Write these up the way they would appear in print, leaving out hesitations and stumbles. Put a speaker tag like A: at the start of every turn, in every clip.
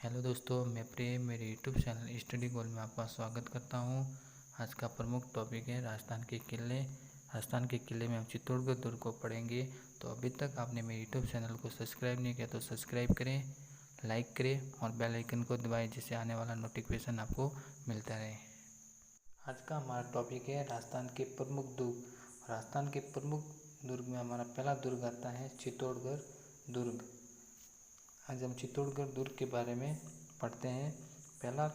A: Hello दोस्तों, मैं प्रेम मेरे यूट्यूब चैनल स्टडी गोल में आपका स्वागत करता हूं। आज का प्रमुख टॉपिक है राजस्थान के किले। राजस्थान के किले में हम चित्तौड़गढ़ दुर्ग को पढ़ेंगे। तो अभी तक आपने मेरे यूट्यूब चैनल को सब्सक्राइब नहीं किया तो सब्सक्राइब करें, लाइक करें और बेल आइकन को दबाएं, जिससे आने वाला नोटिफिकेशन आपको मिलता रहे। आज का हमारा टॉपिक है राजस्थान के प्रमुख दुर्ग। राजस्थान के प्रमुख दुर्ग में हमारा पहला दुर्ग आता है चित्तौड़गढ़ दुर्ग। आज हम चित्तौड़गढ़ दुर्ग के बारे में पढ़ते हैं। पहला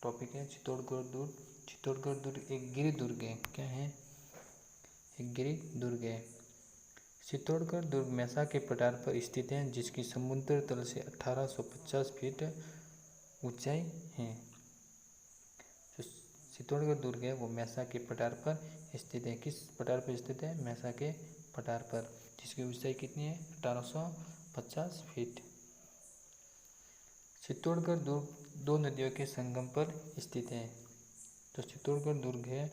A: टॉपिक है चित्तौड़गढ़ दुर्ग। चित्तौड़गढ़ दुर्ग एक गिरि दुर्ग है। क्या है? एक गिरि दुर्ग है। चित्तौड़गढ़ दुर्ग मैसा के पठार पर स्थित है, जिसकी समुद्र तल से 1850 फीट ऊंचाई है। जो चित्तौड़गढ़ दुर्ग है वो मैसा के पठार पर स्थित है। किस पठार पर स्थित है? मैसा के पठार पर, जिसकी ऊंचाई कितनी है? 1850 फीट। चित्तौड़गढ़ दुर्ग दो नदियों के संगम पर स्थित है। तो चित्तौड़गढ़ दुर्ग है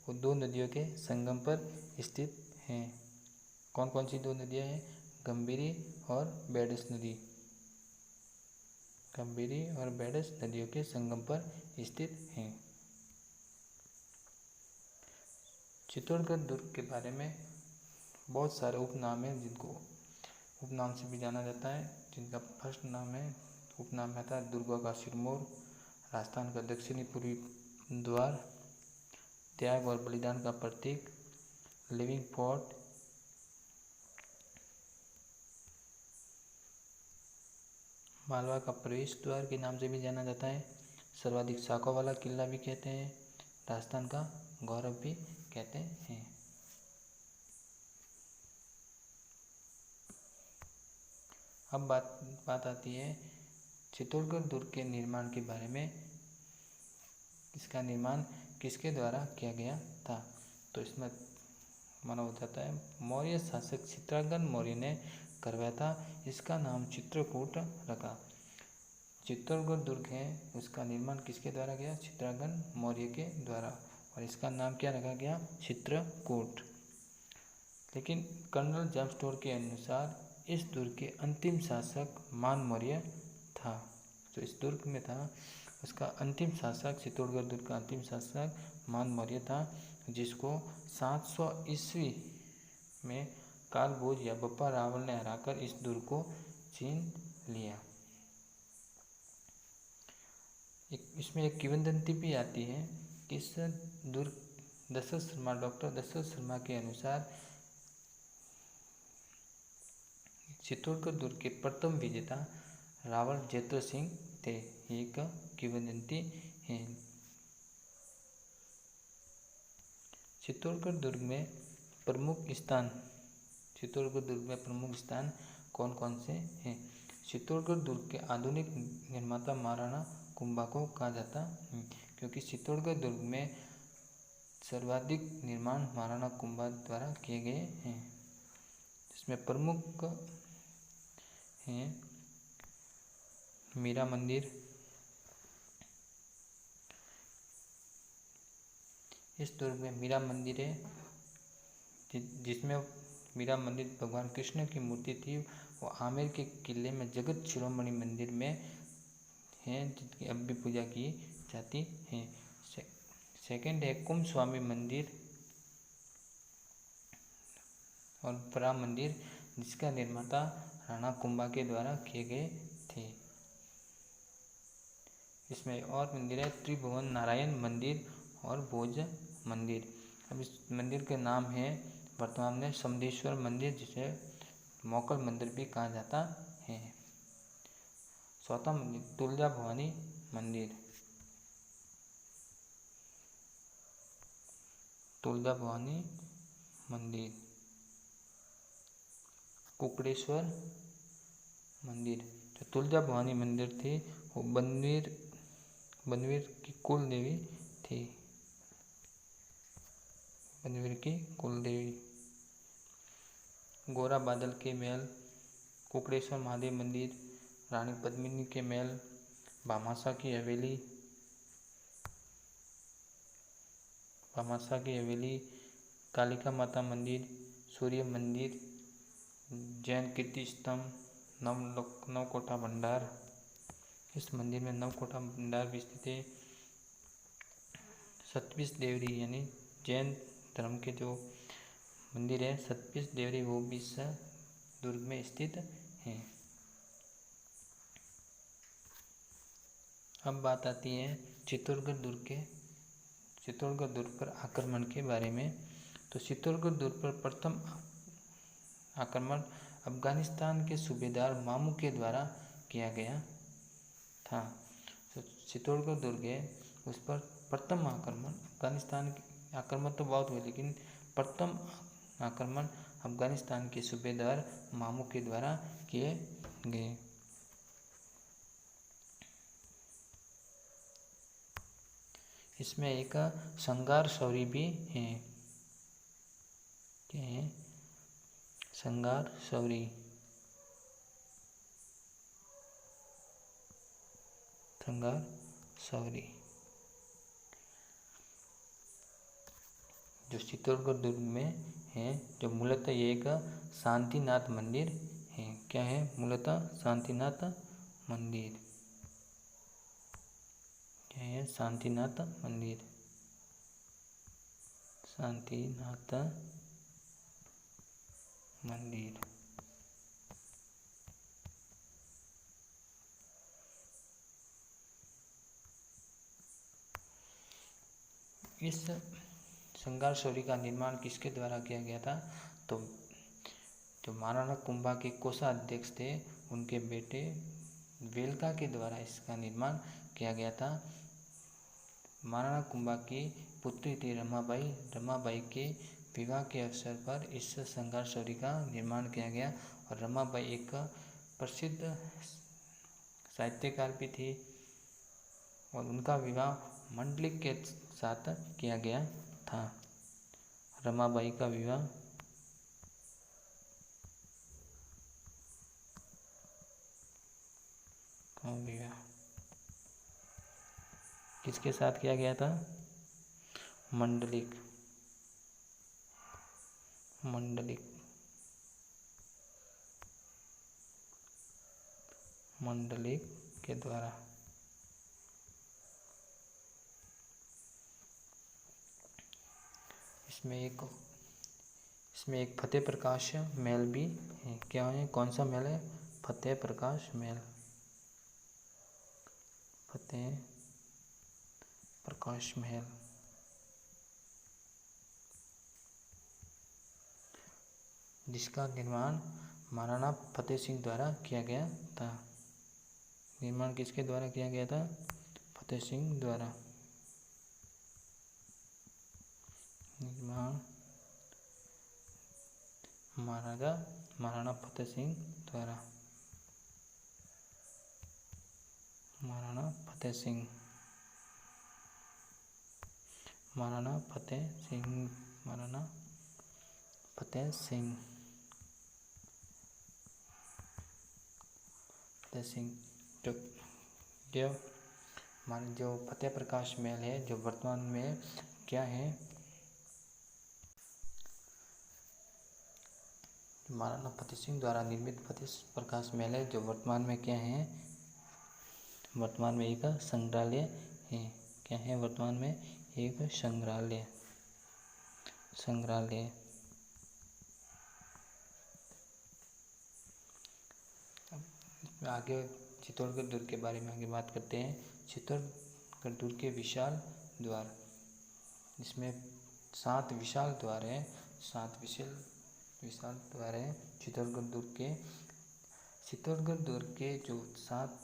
A: वो दो नदियों के संगम पर स्थित है। कौन कौन सी दो नदियां हैं? गंभीरी और बेडस नदी। गंभीरी और बेडस नदियों के संगम पर स्थित है। चित्तौड़गढ़ दुर्ग के बारे में बहुत सारे उपनाम हैं, जिनको उपनाम से भी जाना जाता है। जिनका फर्स्ट नाम है, उपनाम आता है दुर्गों का सिरमौर, राजस्थान का दक्षिणी पूर्वी द्वार, त्याग और बलिदान का प्रतीक, लिविंग फोर्ट, मालवा का प्रवेश द्वार के नाम से भी जाना जाता है, सर्वाधिक शाखों वाला किला भी कहते हैं, राजस्थान का गौरव भी कहते हैं। अब बात आती है चित्तौड़गढ़ दुर्ग के निर्माण के बारे में। इसका निर्माण किसके द्वारा किया गया था? तो इसमें माना जाता है मौर्य शासक चित्रांगन मौर्य ने करवाया था। इसका नाम चित्रकूट रखा। चित्तौड़गढ़ दुर्ग है उसका निर्माण किसके द्वारा किया? चित्रांगन मौर्य के द्वारा, और इसका नाम क्या रखा गया? चित्रकूट। लेकिन कर्नल जैम्पस्टोर के अनुसार इस दुर्ग के अंतिम शासक मान मौर्य था। जो इस दुर्ग में था उसका अंतिम शासक, चित्तौड़गढ़ दुर्ग का अंतिम शासक मान मौर्य था, जिसको 700 ईस्वी में कालभोज या बप्पा रावल ने हराकर इस दुर्ग को छीन लिया। इसमें एक किंवदंती भी आती है कि इस दुर्ग डॉक्टर दशरथ शर्मा के अनुसार चित्तौड़गढ़ दुर्ग के प्रथम विजेता रावल जैत्र सिंह थे। एक किंवदंती है। चित्तौड़गढ़ दुर्ग में प्रमुख स्थान कौन कौन से हैं? चित्तौड़गढ़ दुर्ग के आधुनिक निर्माता महाराणा कुंभा को कहा जाता है, क्योंकि चित्तौड़गढ़ दुर्ग में सर्वाधिक निर्माण महाराणा कुंभा द्वारा किए गए हैं। इसमें प्रमुख हैं मीरा मंदिर। इस दुर्ग में मीरा मंदिर है, जिसमें मीरा मंदिर भगवान कृष्ण की मूर्ति थी। वो आमेर के किले में जगत शिरोमणि मंदिर में है, जिसकी अब भी पूजा की जाती है। सेकंड है कुंभ स्वामी मंदिर और बड़ा मंदिर, जिसका निर्माता राणा कुंभा के द्वारा किए गए थे। इसमें और मंदिर है त्रिभुवन नारायण मंदिर और भोज मंदिर। अब इस मंदिर के नाम है वर्तमान में समदेश्वर मंदिर, जिसे मोकल मंदिर भी कहा जाता है। चौथा मंदिर तुलजा भवानी मंदिर। तुलजा भवानी मंदिर, कुकड़ेश्वर मंदिर। जो तुलजा भवानी मंदिर थी वो बनवीर की कुल देवी थी। बनवीर की कुल देवी। गोरा बादल के महल, कुकड़ेश्वर महादेव मंदिर, रानी पद्मिनी के महल, भामाशाह की हवेली, कालिका माता मंदिर, सूर्य मंदिर, जैन कीर्ति स्तंभ, नवकोठा भंडार, इस मंदिर में नवकोटा भंडार भी स्थित है। सतपीस देवरी यानी जैन धर्म के जो मंदिर है सतपीस देवरी, वो भी इस दुर्ग में स्थित है। अब बात आती है चित्तौड़गढ़ दुर्ग पर आक्रमण के बारे में। तो चित्तौड़गढ़ दुर्ग पर प्रथम आक्रमण अफगानिस्तान के सूबेदार मामू के द्वारा किया गया था। तो चित्तौड़गढ़ दुर्ग है, उस पर प्रथम आक्रमण अफगानिस्तान के, आक्रमण तो बहुत हुए लेकिन प्रथम आक्रमण अफगानिस्तान के सूबेदार मामू के द्वारा किए गए। इसमें एक संगार शौरी भी है। क्या है? संगार शौरी। संगार शौरी जो चित्तौड़गढ़ दुर्ग में है, जो मूलतः ये एक शांतिनाथ मंदिर है। क्या है? मूलतः शांतिनाथ मंदिर। क्या है? शांतिनाथ मंदिर। शांतिनाथ मंदिर। इस संगार शौरी का निर्माण किसके द्वारा किया गया था? तो जो महाराणा कुंभा के कोषाध्यक्ष थे, उनके बेटे वेलका के द्वारा इसका निर्माण किया गया था। महाराणा कुंभा की पुत्री थी रमाबाई के विवाह के अवसर पर इस संगार शौरी का निर्माण किया गया। और रमाबाई एक प्रसिद्ध साहित्यकार भी थी और उनका विवाह मंडलिक के साथ किया गया था। रमाबाई का विवाह किसके साथ किया गया था? मंडलिक के द्वारा। इसमें एक फतेह प्रकाश महल भी है। क्या है? कौन सा महल है? फतेह प्रकाश महल। फतेह प्रकाश महल। जिसका निर्माण महाराणा फतेह सिंह द्वारा किया गया था। निर्माण किसके द्वारा किया गया था? फतेह सिंह द्वारा। निर्माण महाराणा फतेह सिंह द्वारा। महाराणा फतेह सिंह। जो फतेह प्रकाश महल है, जो वर्तमान में क्या है? महाराणा फतेह सिंह द्वारा निर्मित फतेह प्रकाश महल है, जो वर्तमान में क्या है? वर्तमान में एक संग्रहालय है। क्या है? वर्तमान में एक संग्रहालय। आगे चित्तौड़गढ़ दुर्ग के बारे में आगे बात करते हैं। चित्तौड़गढ़ दुर्ग के विशाल द्वार, इसमें 7 विशाल द्वार हैं। 7 विशाल द्वार हैं चित्तौड़गढ़ दुर्ग के जो 7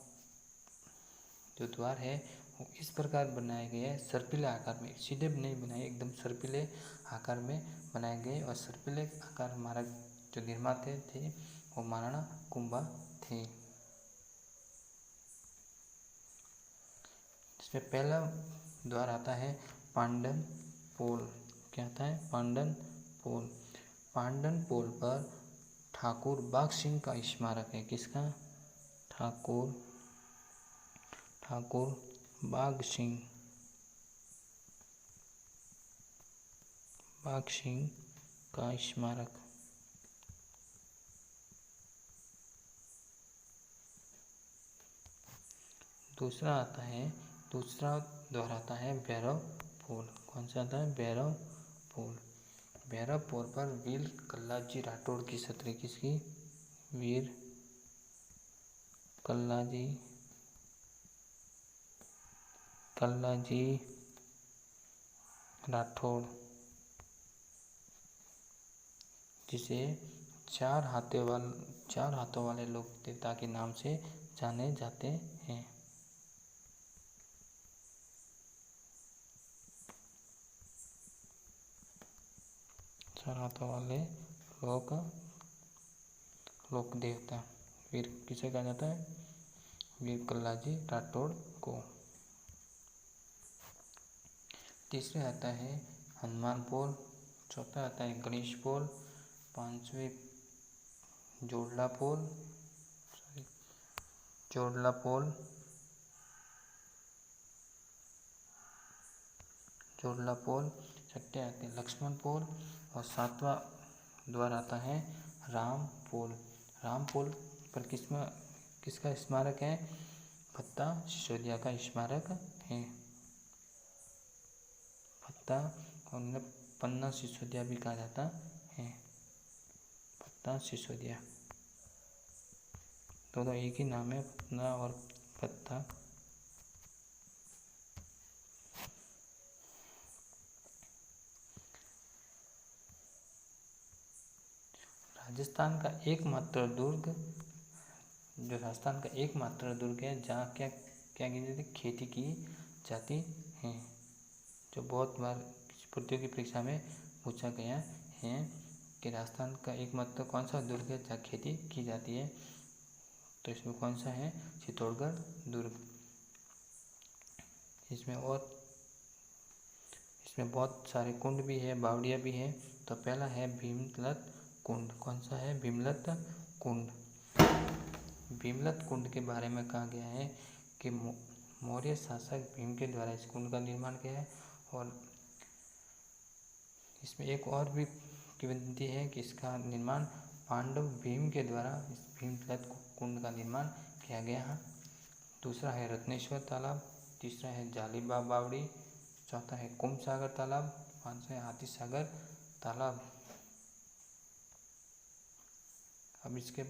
A: जो द्वार है वो इस प्रकार बनाए गए हैं, सर्पिल आकार में, सीधे नहीं बनाए, एकदम सर्पिले आकार में बनाए गए। और सर्पिले आकार हमारा जो निर्माता थे वो महाराणा कुंभा थे। इसमें पहला द्वार आता है पांडन पोल। क्या आता है? पांडन पोल। पांडन पोल पर ठाकुर बाघ सिंह का स्मारक है। किसका? ठाकुर बाघ सिंह का स्मारक। दूसरा दोहराता है भैरव पोल। कौन सा आता है? भैरव पोल। भैरव पोल पर वीर कल्लाजी राठौड़ की छतरी किसकी? वीर कल्लाजी राठौड़, जिसे चार हाथों वाले लोक देवता के नाम से जाने जाते हैं। चार हाथों वाले लोक देवता वीर किसे कहा जाता है? वीर कल्लाजी राठौड़ को। तीसरे आता है हनुमान पोल। चौथा आता है गणेश पोल। पांचवें जोड़ला पोल। छठे आते हैं लक्ष्मण पोल और सातवां द्वार आता है राम पोल। राम पोल पर किसका स्मारक है? भत्ता सिसोदिया का स्मारक है। भत्ता और पन्ना सिसोदिया भी कहा जाता है। भत्ता सिसोदिया दोनों एक ही नाम है, पन्ना और भत्ता। राजस्थान का एकमात्र दुर्ग है जहाँ क्या की जाती? खेती की जाती है। जो बहुत बार प्रतियोगी परीक्षा में पूछा गया है कि राजस्थान का एकमात्र कौन सा दुर्ग है जहाँ खेती की जाती है, तो इसमें कौन सा है? चित्तौड़गढ़ दुर्ग। इसमें बहुत सारे कुंड भी है, बावड़िया भी है। तो पहला है भीमलत कुंड। कौन सा है? भीमलत कुंड। भीमलत कुंड के बारे में कहा गया है कि मौर्य शासक भीम के द्वारा इस कुंड का निर्माण किया है। और इसमें एक और भी किंवदंती है कि इसका निर्माण पांडव भीम के द्वारा इस भीमलत कुंड का निर्माण किया गया है। दूसरा है रत्नेश्वर तालाब। तीसरा है जालीबाग बावड़ी। चौथा है कुंभ सागर तालाब। पांचवा है हाथी सागर तालाब। अब इसके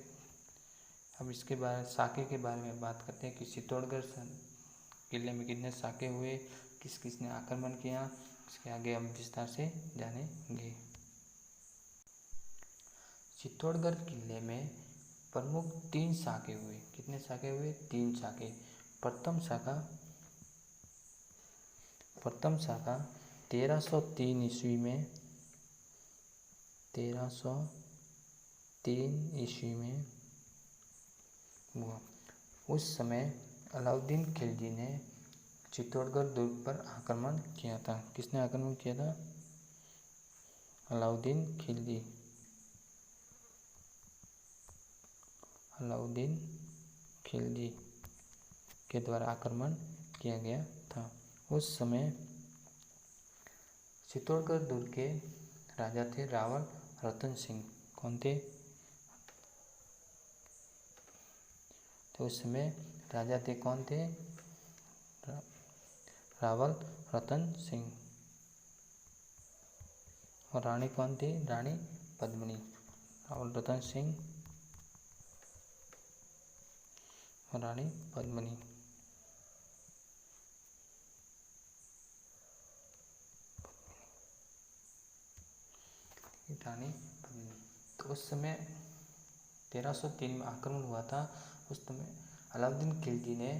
A: साके के बारे में बात करते हैं कि चित्तौड़गढ़ किले में कितने साके हुए, किसने आक्रमण किया, इसके आगे हम विस्तार से जानेंगे। चित्तौड़गढ़ किले में प्रमुख 3 साके हुए। कितने साके हुए? 3 साके। प्रथम साका 1303 ईस्वी में 1303 में हुआ। उस समय अलाउद्दीन खिलजी ने चित्तौड़गढ़ दुर्ग पर आक्रमण किया था। किसने आक्रमण किया था? अलाउद्दीन खिलजी के द्वारा आक्रमण किया गया था। उस समय चित्तौड़गढ़ दुर्ग के राजा थे रावल रतन सिंह। कौन थे? तो उस समय राजा थे कौन थे? रावल रतन सिंह। और रानी कौन थी? रानी पद्मिनी। रावल रतन सिंह और रानी पद्मिनी। तो उस समय 1303 में आक्रमण हुआ था। उस समय अलाउद्दीन खिलजी ने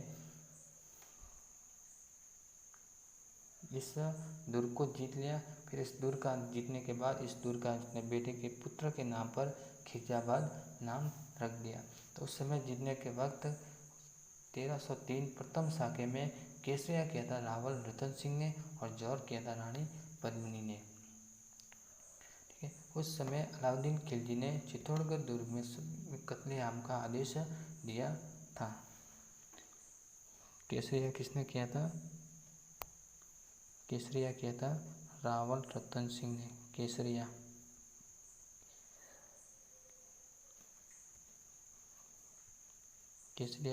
A: इस दुर्ग को जीत लिया। फिर इस दुर्ग का जीतने के बाद इस दुर्ग का अपने बेटे के पुत्र के नाम पर खिरजाबाद नाम रख दिया। तो उस समय जीतने के वक्त 1303 प्रथम साके में केसरिया किया था रावल रतन सिंह ने और जौहर किया था रानी पद्मिनी ने। ठीक है। उस समय अलाउद्दीन खिलजी ने चित्तौड़गढ़ दुर्ग में कत्लेआम का आदेश दिया था। केसरिया किसने किया था? केसरिया किया था रावल रतन सिंह ने। केसरिया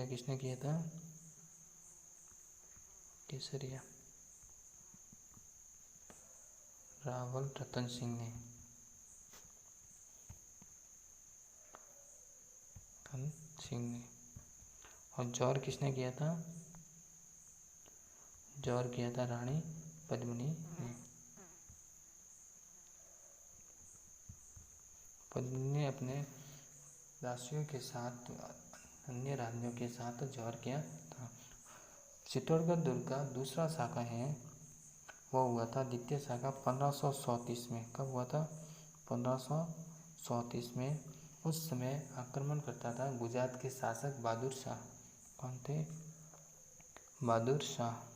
A: किसने किया था? केसरिया। रावल रतन सिंह ने। और जौहर किसने किया था? जौहर किया था रानी पद्मिनी ने। पद्मिनी ने अपने दासियों के साथ, अन्य राज्यों के साथ जौहर किया था। चित्तौड़गढ़ दुर्ग का दूसरा शाखा है वो हुआ था द्वितीय शाखा 1534 में। कब हुआ था? 1534 में। उस समय आक्रमण करता था गुजरात के शासक बहादुर शाह। कौन थे? बहादुर शाह।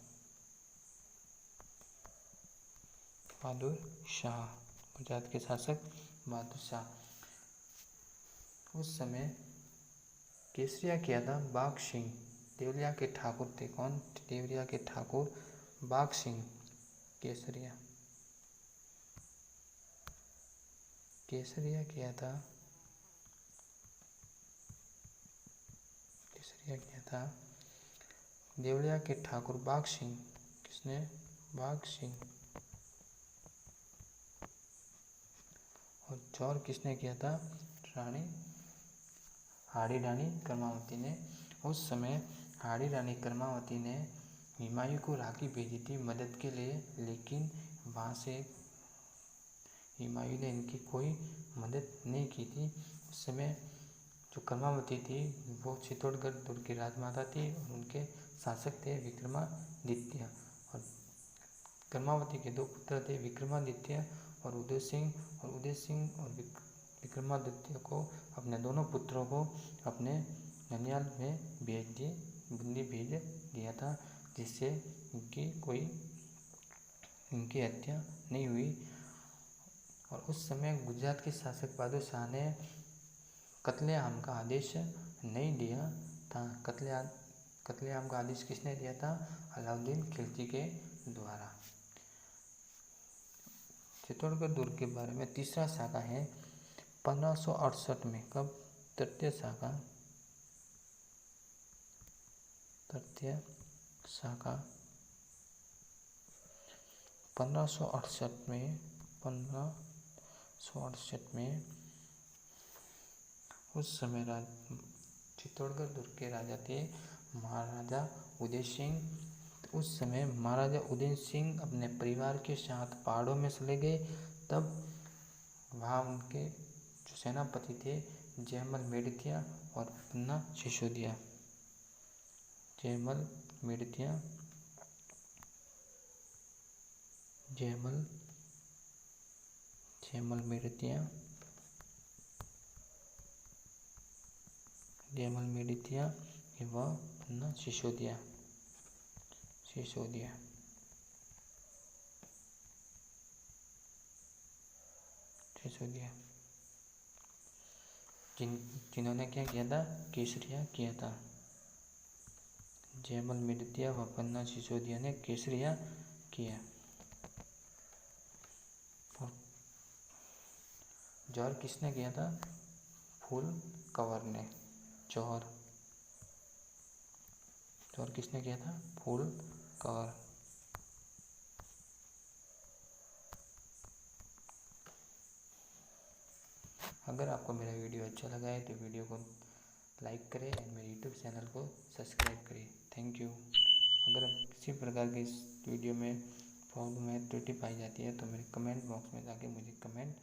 A: बहादुर शाह, गुजरात के शासक बहादुर शाह। उस समय केसरिया किया था बाघ सिंह। देवरिया के ठाकुर थे। कौन? देवरिया के ठाकुर बाघ सिंह। केसरिया किया था। केसरिया किया था देवरिया के ठाकुर बाघ सिंह। किसने? बाघ सिंह। और जौहर किसने किया था? हाड़ी रानी कर्मावती ने। उस समय हाड़ी रानी कर्मावती ने हुमायूं को राखी भेजी थी मदद के लिए, लेकिन वहाँ से हुमायूं ने इनकी कोई मदद नहीं की थी। उस समय जो कर्मावती थी वो चित्तौड़गढ़ दुर्ग की राजमाता थी और उनके शासक थे विक्रमादित्य। और कर्मावती के दो पुत्र थे, विक्रमादित्य और उदय सिंह। और उदय सिंह और विक्रमादित्य को, अपने दोनों पुत्रों को अपने ननिहाल में बूंदी भेज दिया था, जिससे इनकी हत्या नहीं हुई। और उस समय गुजरात के शासक बहादुर शाह ने कत्लेआम का आदेश नहीं दिया था। कत्लेआम का आदेश किसने दिया था? अलाउद्दीन खिलजी के द्वारा। चित्तौड़गढ़ दुर्ग के बारे में तीसरा शाखा है 1568 में। कब? तृतीय शाखा 1568 में। 1568 में उस समय चित्तौड़गढ़ दुर्ग के राजा थे महाराजा उदय सिंह। उस समय महाराजा उदय सिंह अपने परिवार के साथ पहाड़ों में चले गए। तब वहाँ उनके जो सेनापति थे जयमल मेड़िया और पन्ना सिसोदिया। जयमल मेड़िया एवं पन्ना सिसोदिया। जिन्होंने क्या किया था? केसरिया किया था। जयमल मेड़िया व पन्ना सिसोदिया ने केसरिया किया। जौहर किसने किया था? फूल कंवर ने। जौहर किसने किया था? फूल कंवर। अगर आपको मेरा वीडियो अच्छा लगा है तो वीडियो को लाइक करें और मेरे यूट्यूब चैनल को सब्सक्राइब करें। Thank you. अगर किसी प्रकार की इस वीडियो में प्रॉब्लम है, त्रुटि पाई जाती है तो मेरे कमेंट बॉक्स में जाके मुझे कमेंट